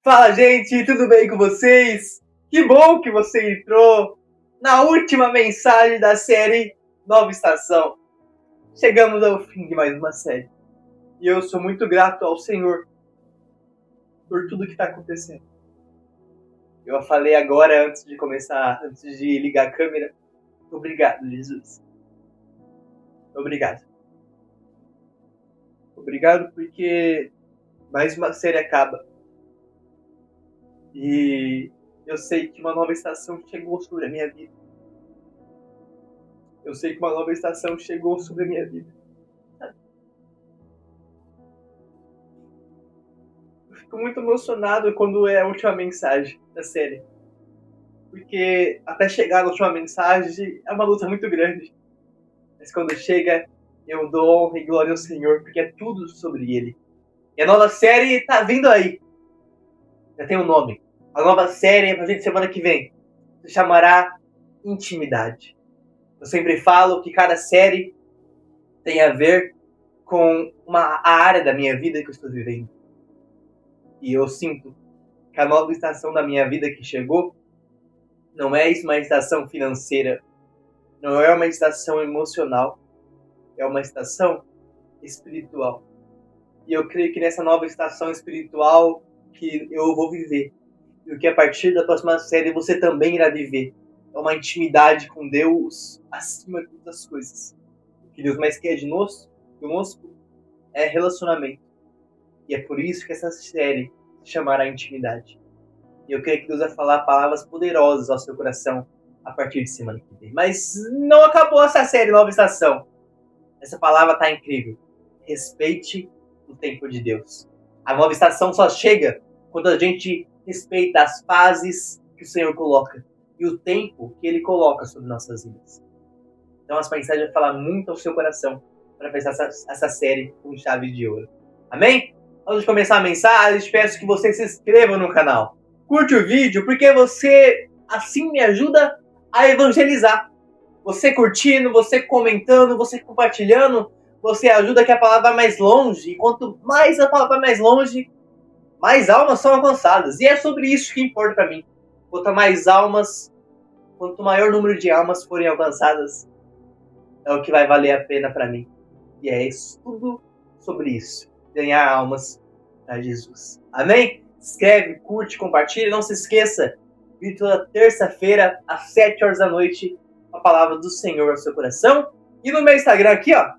Fala, gente, tudo bem com vocês? Que bom que você entrou na última mensagem da série Nova Estação. Chegamos ao fim de mais uma série. E eu sou muito grato ao Senhor por tudo que está acontecendo. Eu falei agora, antes de começar, antes de ligar a câmera. Obrigado, Jesus. Obrigado. Obrigado porque mais uma série acaba. E eu sei que uma nova estação chegou sobre a minha vida. Eu sei que uma nova estação chegou sobre a minha vida. Eu fico muito emocionado quando é a última mensagem da série. Porque até chegar na última mensagem é uma luta muito grande. Mas quando chega, eu dou honra e glória ao Senhor, porque é tudo sobre Ele. E a nova série tá vindo aí. Já tem um nome. A nova série é pra gente semana que vem. Se chamará Intimidade. Eu sempre falo que cada série tem a ver com a área da minha vida que eu estou vivendo. E eu sinto que a nova estação da minha vida que chegou não é uma estação financeira, não é uma estação emocional, é uma estação espiritual. E eu creio que nessa nova estação espiritual que eu vou viver, e o que a partir da próxima série você também irá viver, é uma intimidade com Deus acima de todas as coisas. O que Deus mais quer de conosco é relacionamento. E é por isso que essa série se chamará Intimidade. E eu creio que Deus vai falar palavras poderosas ao seu coração a partir de semana que vem. Mas não acabou essa série Nova Estação. Essa palavra está incrível. Respeite o tempo de Deus. A nova estação só chega quando a gente respeita as fases que o Senhor coloca e o tempo que Ele coloca sobre nossas vidas. Então essa mensagem vai falar muito ao seu coração para fechar essa série com chave de ouro. Amém? Antes de começar a mensagem, peço que você se inscreva no canal. Curte o vídeo, porque você assim me ajuda a evangelizar. Você curtindo, você comentando, você compartilhando, você ajuda que a palavra vá mais longe. E quanto mais a palavra vai mais longe, mais almas são alcançadas. E é sobre isso que importa para mim. Quanto mais almas, quanto maior número de almas forem alcançadas, é o que vai valer a pena para mim. E é isso, tudo sobre isso. Ganhar almas para Jesus. Amém? Escreve, curte, compartilha. Não se esqueça, vídeo toda terça-feira, às 7 horas da noite, a palavra do Senhor ao seu coração. E no meu Instagram aqui, ó,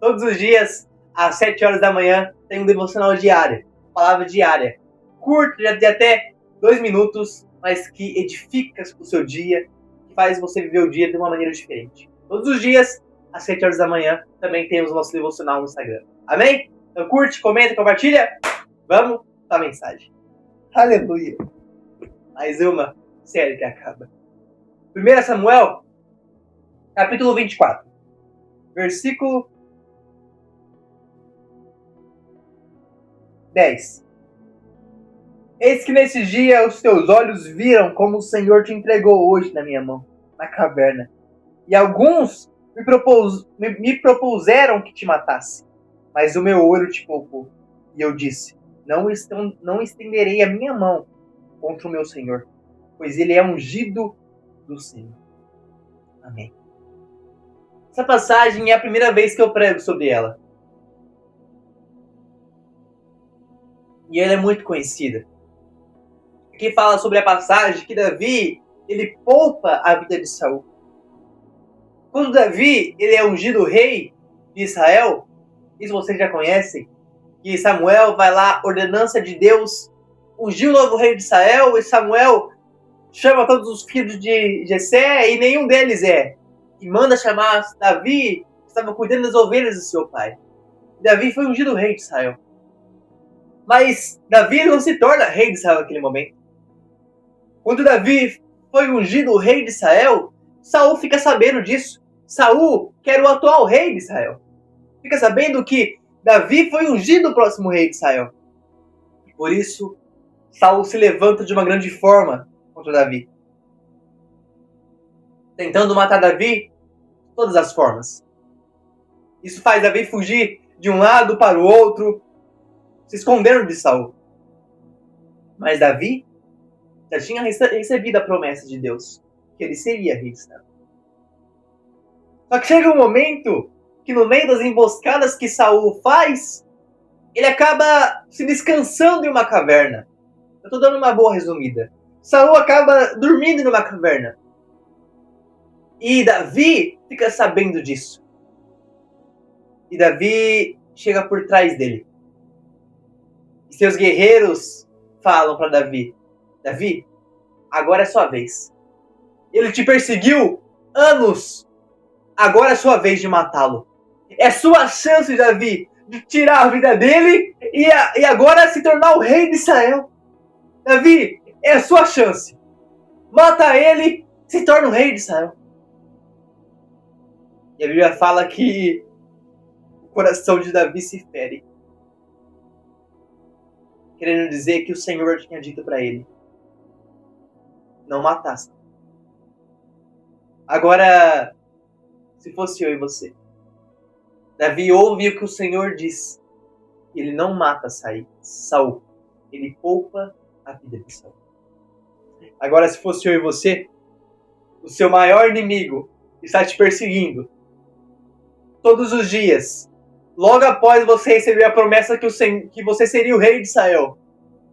todos os dias, às 7 horas da manhã, tem um devocional diário. Palavra diária. Curto, já tem até 2 minutos, mas que edifica o seu dia, que faz você viver o dia de uma maneira diferente. Todos os dias, às 7 horas da manhã, também temos o nosso devocional no Instagram. Amém? Então curte, comenta, compartilha. Vamos para a mensagem. Aleluia. Mais uma série que acaba. 1 Samuel, capítulo 24. Versículo 10. Eis que nesse dia os teus olhos viram como o Senhor te entregou hoje na minha mão, na caverna. E alguns me propuseram que te matasse, mas o meu olho te poupou. E eu disse, não estenderei a minha mão contra o meu Senhor, pois ele é ungido do Senhor. Amém. Essa passagem é a primeira vez que eu prego sobre ela. E ela é muito conhecida. Aqui fala sobre a passagem que Davi, ele poupa a vida de Saul. Quando Davi, ele é ungido rei de Israel, isso vocês já conhecem, que Samuel vai lá, ordenança de Deus, ungiu o novo rei de Israel, e Samuel chama todos os filhos de Jessé, e nenhum deles é. E manda chamar Davi, que estava cuidando das ovelhas do seu pai. Davi foi ungido rei de Israel. Mas Davi não se torna rei de Israel naquele momento. Quando Davi foi ungido rei de Israel, Saul fica sabendo disso. Saul, que era o atual rei de Israel, fica sabendo que Davi foi ungido o próximo rei de Israel. Por isso, Saul se levanta de uma grande forma contra Davi, tentando matar Davi de todas as formas. Isso faz Davi fugir de um lado para o outro, se escondendo de Saul. Mas Davi já tinha recebido a promessa de Deus, que ele seria rei de Israel. Só que chega um momento que no meio das emboscadas que Saul faz, ele acaba se descansando em uma caverna. Eu estou dando uma boa resumida. Saul acaba dormindo numa caverna. E Davi fica sabendo disso. E Davi chega por trás dele. E seus guerreiros falam para Davi: Davi, agora é sua vez. Ele te perseguiu anos. Agora é sua vez de matá-lo. É sua chance, Davi, de tirar a vida dele e agora se tornar o rei de Israel. Davi, é a sua chance. Mata ele, se torna o rei de Israel. E a Bíblia fala que o coração de Davi se fere, querendo dizer que o Senhor tinha dito para ele: não matasse. Agora, se fosse eu e você, Davi ouve o que o Senhor diz. Ele não mata Saul. Ele poupa a vida de Saul. Agora, se fosse eu e você, o seu maior inimigo está te perseguindo todos os dias. Logo após você receber a promessa que você seria o rei de Israel.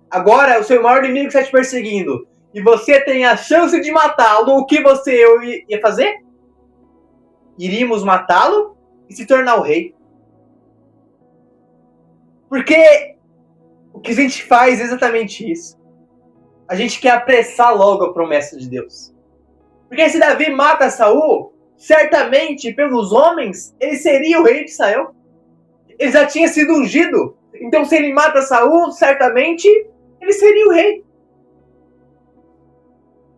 Agora, o seu maior inimigo está te perseguindo. E você tem a chance de matá-lo. O que você e eu ia fazer? Iríamos matá-lo e se tornar o rei. Porque o que a gente faz é exatamente isso. A gente quer apressar logo a promessa de Deus. Porque se Davi mata Saul, certamente pelos homens, ele seria o rei de Israel. Ele já tinha sido ungido. Então se ele mata Saul, certamente ele seria o rei.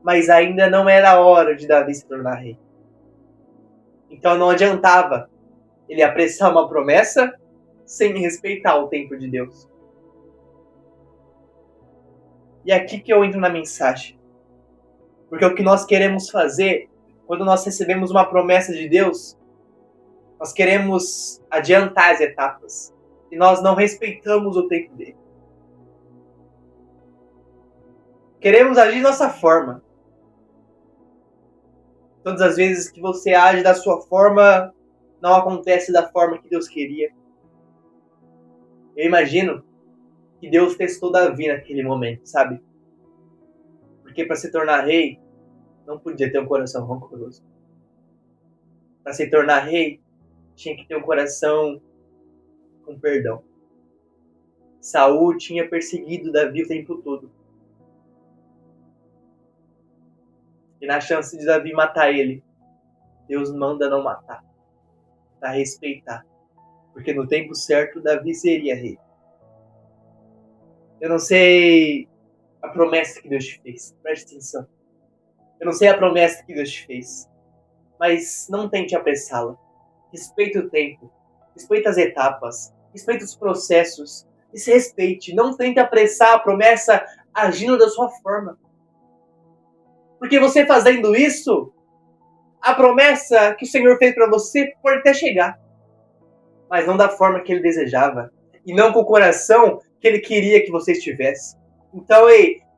Mas ainda não era a hora de Davi se tornar rei. Então não adiantava ele apressar uma promessa sem respeitar o tempo de Deus. E é aqui que eu entro na mensagem. Porque o que nós queremos fazer, quando nós recebemos uma promessa de Deus, nós queremos adiantar as etapas. E nós não respeitamos o tempo dele. Queremos agir de nossa forma. Todas as vezes que você age da sua forma, não acontece da forma que Deus queria. Eu imagino que Deus testou Davi naquele momento, sabe? Porque para se tornar rei, não podia ter um coração rancoroso. Para se tornar rei, tinha que ter um coração com perdão. Saul tinha perseguido Davi o tempo todo. E na chance de Davi matar ele, Deus manda não matar, para respeitar. Porque no tempo certo, Davi seria rei. Eu não sei a promessa que Deus te fez. Preste atenção. Eu não sei a promessa que Deus te fez. Mas não tente apressá-la. Respeite o tempo. Respeite as etapas. Respeite os processos. E se respeite. Não tente apressar a promessa agindo da sua forma. Porque você fazendo isso, a promessa que o Senhor fez para você pode até chegar. Mas não da forma que Ele desejava. E não com o coração que Ele queria que você estivesse. Então,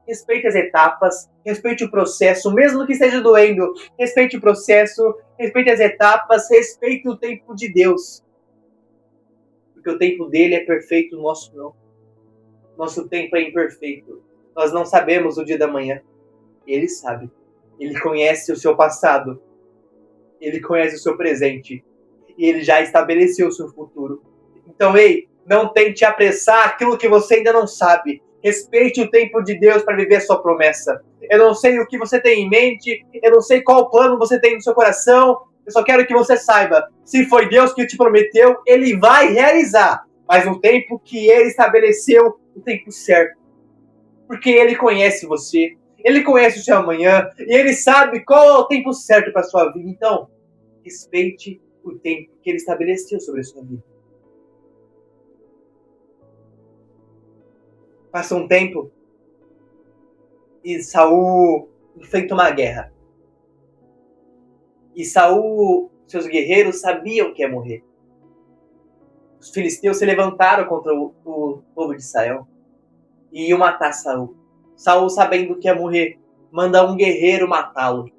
respeite as etapas, respeite o processo, mesmo que esteja doendo. Respeite o processo, respeite as etapas, respeite o tempo de Deus. Porque o tempo dele é perfeito, o nosso não. Nosso tempo é imperfeito. Nós não sabemos o dia da manhã. Ele sabe. Ele conhece o seu passado. Ele conhece o seu presente. E ele já estabeleceu o seu futuro. Então, não tente apressar aquilo que você ainda não sabe. Respeite o tempo de Deus para viver a sua promessa. Eu não sei o que você tem em mente. Eu não sei qual plano você tem no seu coração. Eu só quero que você saiba. Se foi Deus que te prometeu, Ele vai realizar. Mas no tempo que Ele estabeleceu, o tempo certo. Porque Ele conhece você. Ele conhece o seu amanhã. E Ele sabe qual é o tempo certo para a sua vida. Então, respeite o tempo que Ele estabeleceu sobre a sua vida. Passa um tempo e Saul enfrenta uma guerra. E Saul, seus guerreiros sabiam que ia morrer. Os filisteus se levantaram contra o povo de Israel e iam matar Saul. Saul, sabendo que ia morrer, manda um guerreiro matá-lo.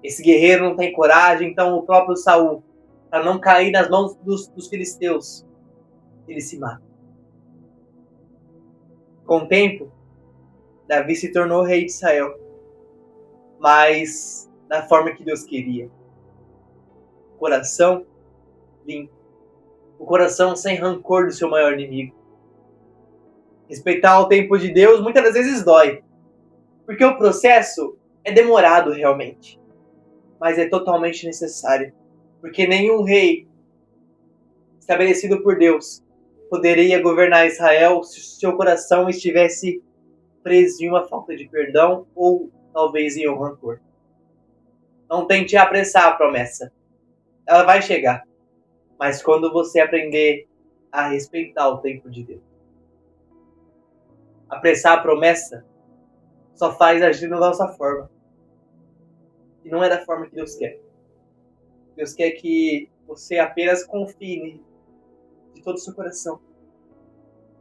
Esse guerreiro não tem coragem, então o próprio Saul, para não cair nas mãos dos filisteus, ele se mata. Com o tempo, Davi se tornou rei de Israel, mas da forma que Deus queria. Coração limpo. O coração sem rancor do seu maior inimigo. Respeitar o tempo de Deus muitas das vezes dói, porque o processo é demorado realmente, mas é totalmente necessário, porque nenhum rei estabelecido por Deus poderia governar Israel se seu coração estivesse preso em uma falta de perdão ou talvez em um rancor. Não tente apressar a promessa. Ela vai chegar, mas quando você aprender a respeitar o tempo de Deus. Apressar a promessa só faz agir da nossa forma. E não é da forma que Deus quer. Deus quer que você apenas confie nele de todo o seu coração.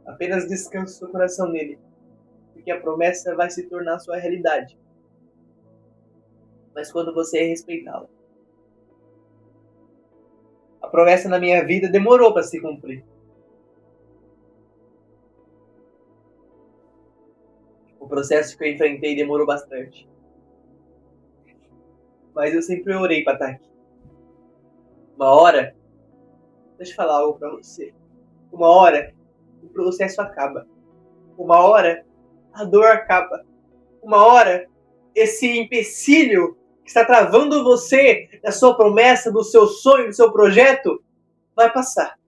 Apenas descanse o seu coração nele. Porque a promessa vai se tornar sua realidade. Mas quando você respeitá-la. A promessa na minha vida demorou para se cumprir. O processo que eu enfrentei demorou bastante. Mas eu sempre orei para estar aqui. Uma hora, deixa eu falar algo para você. Uma hora, o processo acaba. Uma hora, a dor acaba. Uma hora, esse empecilho que está travando você da sua promessa, do seu sonho, do seu projeto, vai passar.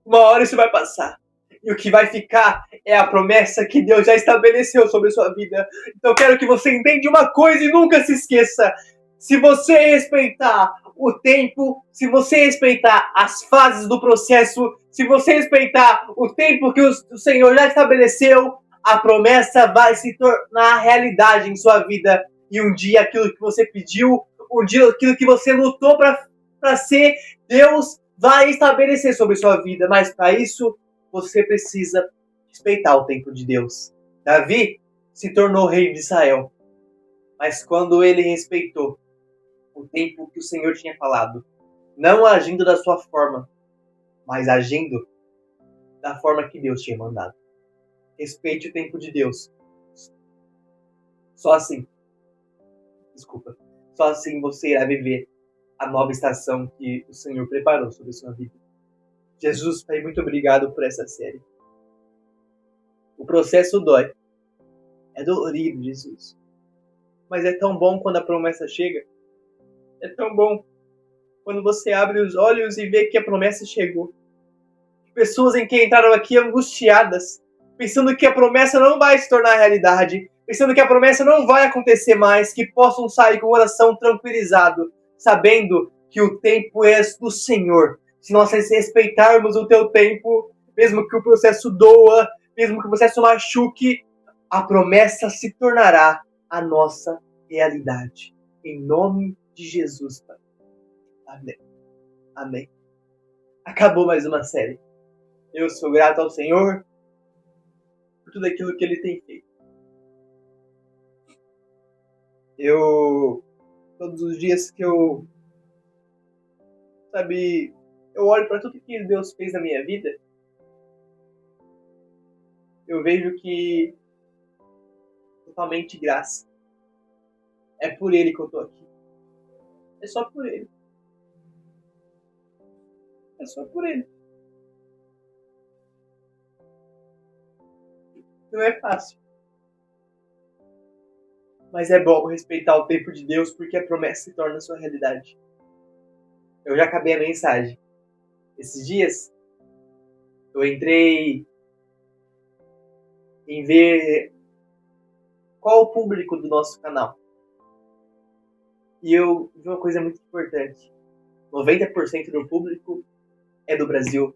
Uma hora isso vai passar. E o que vai ficar é a promessa que Deus já estabeleceu sobre a sua vida. Então eu quero que você entenda uma coisa e nunca se esqueça. Se você respeitar o tempo, se você respeitar as fases do processo, se você respeitar o tempo que o Senhor já estabeleceu, a promessa vai se tornar realidade em sua vida. E um dia aquilo que você pediu, um dia aquilo que você lutou para ser, Deus vai estabelecer sobre sua vida. Mas para isso, você precisa respeitar o tempo de Deus. Davi se tornou rei de Israel. Mas quando ele respeitou o tempo que o Senhor tinha falado, não agindo da sua forma, mas agindo da forma que Deus tinha mandado. Respeite o tempo de Deus. Só assim você irá viver a nova estação que o Senhor preparou sobre a sua vida. Jesus, Pai, muito obrigado por essa série. O processo dói. É dolorido, Jesus. Mas é tão bom quando a promessa chega. É tão bom quando você abre os olhos e vê que a promessa chegou. Pessoas em que entraram aqui angustiadas, pensando que a promessa não vai se tornar realidade, pensando que a promessa não vai acontecer mais, que possam sair com o coração tranquilizado, sabendo que o tempo é do Senhor. Se nós respeitarmos o teu tempo, mesmo que o processo doa, mesmo que o processo machuque, a promessa se tornará a nossa realidade. Em nome de Jesus, Pai. Amém. Amém. Acabou mais uma série. Eu sou grato ao Senhor por tudo aquilo que Ele tem feito. Todos os dias que eu olho para tudo que Deus fez na minha vida, eu vejo que totalmente graça. É por Ele que eu tô aqui. É só por Ele. É só por Ele. Não é fácil. Mas é bom respeitar o tempo de Deus, porque a promessa se torna sua realidade. Eu já acabei a mensagem. Esses dias, eu entrei em ver qual o público do nosso canal. E eu vi uma coisa muito importante. 90% do público é do Brasil,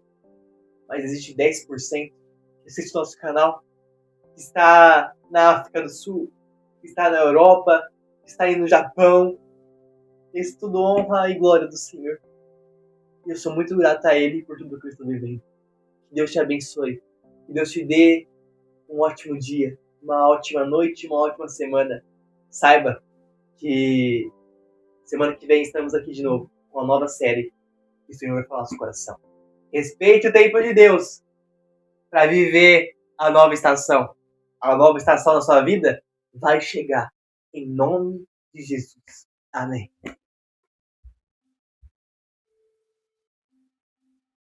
mas existe 10% que assiste nosso canal, que está na África do Sul, que está na Europa, que está aí no Japão. Isso tudo honra e glória do Senhor. E eu sou muito grato a Ele por tudo que eu estou vivendo. Que Deus te abençoe. Que Deus te dê um ótimo dia. uma ótima noite, uma ótima semana. Saiba que semana que vem estamos aqui de novo com uma nova série que o Senhor vai falar no seu coração. Respeite o tempo de Deus para viver a nova estação. A nova estação da sua vida vai chegar em nome de Jesus. Amém.